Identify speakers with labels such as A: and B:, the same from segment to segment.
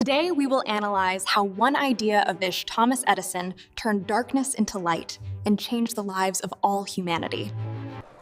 A: Today, we will analyze how one idea of Thomas Edison turned darkness into light and changed the lives of all humanity.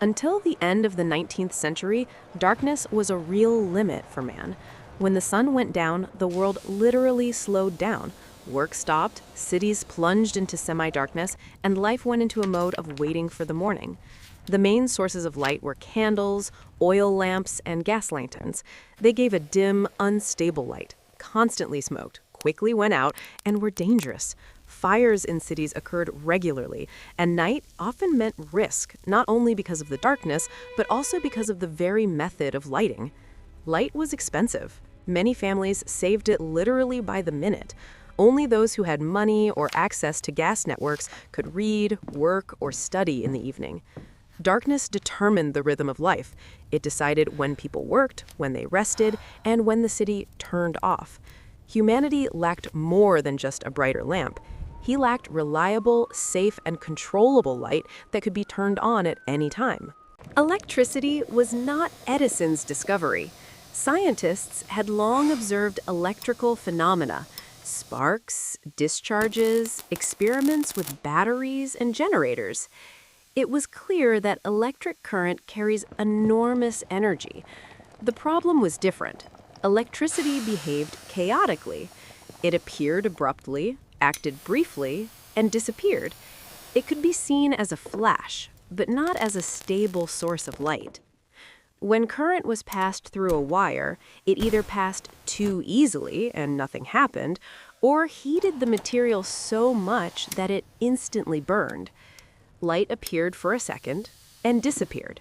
B: Until the end of the 19th century, darkness was a real limit for man. When the sun went down, the world literally slowed down. Work stopped, cities plunged into semi-darkness, and life went into a mode of waiting for the morning. The main sources of light were candles, oil lamps, and gas lanterns. They gave a dim, unstable light, constantly smoked, quickly went out, and were dangerous. Fires in cities occurred regularly, and night often meant risk, not only because of the darkness, but also because of the very method of lighting. Light was expensive. Many families saved it literally by the minute. Only those who had money or access to gas networks could read, work, or study in the evening. Darkness determined the rhythm of life. It decided when people worked, when they rested, and when the city turned off. Humanity lacked more than just a brighter lamp. He lacked reliable, safe, and controllable light that could be turned on at any time. Electricity was not Edison's discovery. Scientists had long observed electrical phenomena: sparks, discharges, experiments with batteries and generators. It was clear that electric current carries enormous energy. The problem was different. Electricity behaved chaotically. It appeared abruptly, acted briefly, and disappeared. It could be seen as a flash, but not as a stable source of light. When current was passed through a wire, it either passed too easily and nothing happened, or heated the material so much that it instantly burned. Light appeared for a second and disappeared.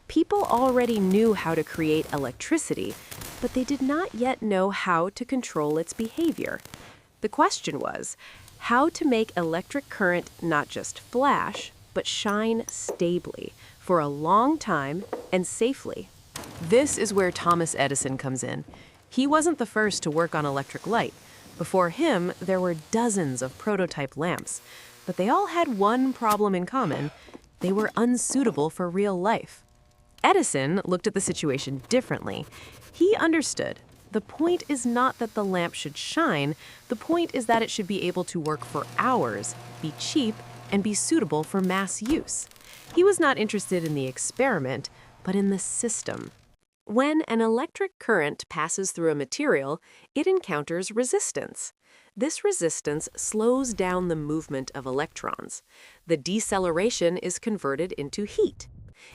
B: People already knew how to create electricity, but they did not yet know how to control its behavior. The question was, how to make electric current not just flash, but shine stably, for a long time and safely. This is where Thomas Edison comes in. He wasn't the first to work on electric light. Before him, there were dozens of prototype lamps, but they all had one problem in common: they were unsuitable for real life. Edison looked at the situation differently. He understood. The point is not that the lamp should shine. The point is that it should be able to work for hours, be cheap, and be suitable for mass use. He was not interested in the experiment, but in the system. When an electric current passes through a material, it encounters resistance. This resistance slows down the movement of electrons. The deceleration is converted into heat.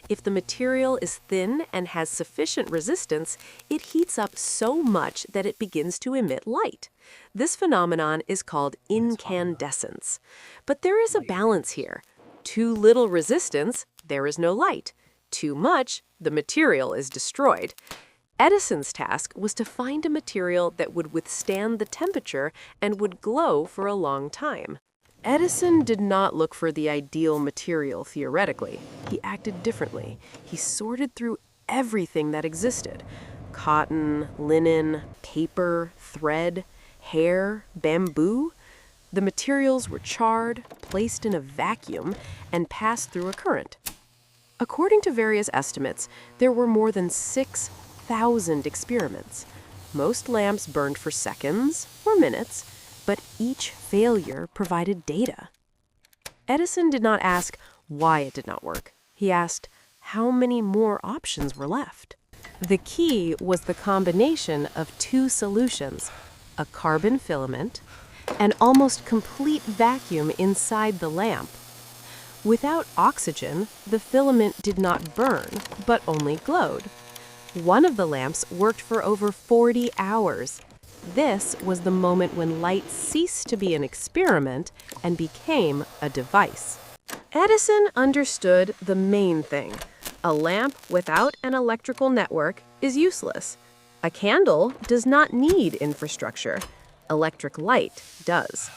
B: If the material is thin and has sufficient resistance, it heats up so much that it begins to emit light. This phenomenon is called incandescence. But there is a balance here. Too little resistance, there is no light. Too much, the material is destroyed. Edison's task was to find a material that would withstand the temperature and would glow for a long time. Edison did not look for the ideal material theoretically. He acted differently. He sorted through everything that existed: cotton, linen, paper, thread, hair, bamboo. The materials were charred, placed in a vacuum, and passed through a current. According to various estimates, there were more than 6,000 experiments. Most lamps burned for seconds or minutes, but each failure provided data. Edison did not ask why it did not work. He asked how many more options were left. The key was the combination of two solutions: a carbon filament, an almost complete vacuum inside the lamp. Without oxygen, the filament did not burn, but only glowed. One of the lamps worked for over 40 hours. This was the moment when light ceased to be an experiment and became a device. Edison understood the main thing. A lamp without an electrical network is useless. A candle does not need infrastructure. Electric light does.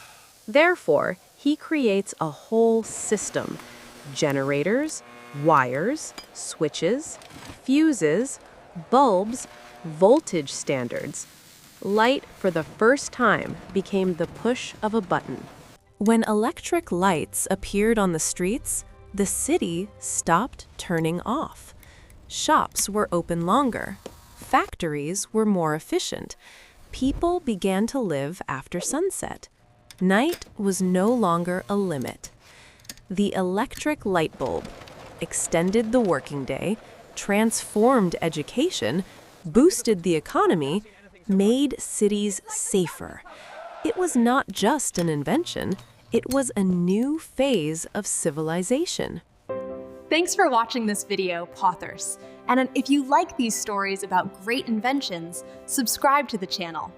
B: Therefore, he creates a whole system: generators, wires, switches, fuses, bulbs, voltage standards. Light, for the first time, became the push of a button. When electric lights appeared on the streets, the city stopped turning off. Shops were open longer. Factories were more efficient. people began to live after sunset. Night was no longer a limit. The electric light bulb extended the working day, transformed education, boosted the economy, made cities safer. It was not just an invention, it was a new phase of civilization.
A: Thanks for watching this video, Pothers. And if you like these stories about great inventions, subscribe to the channel.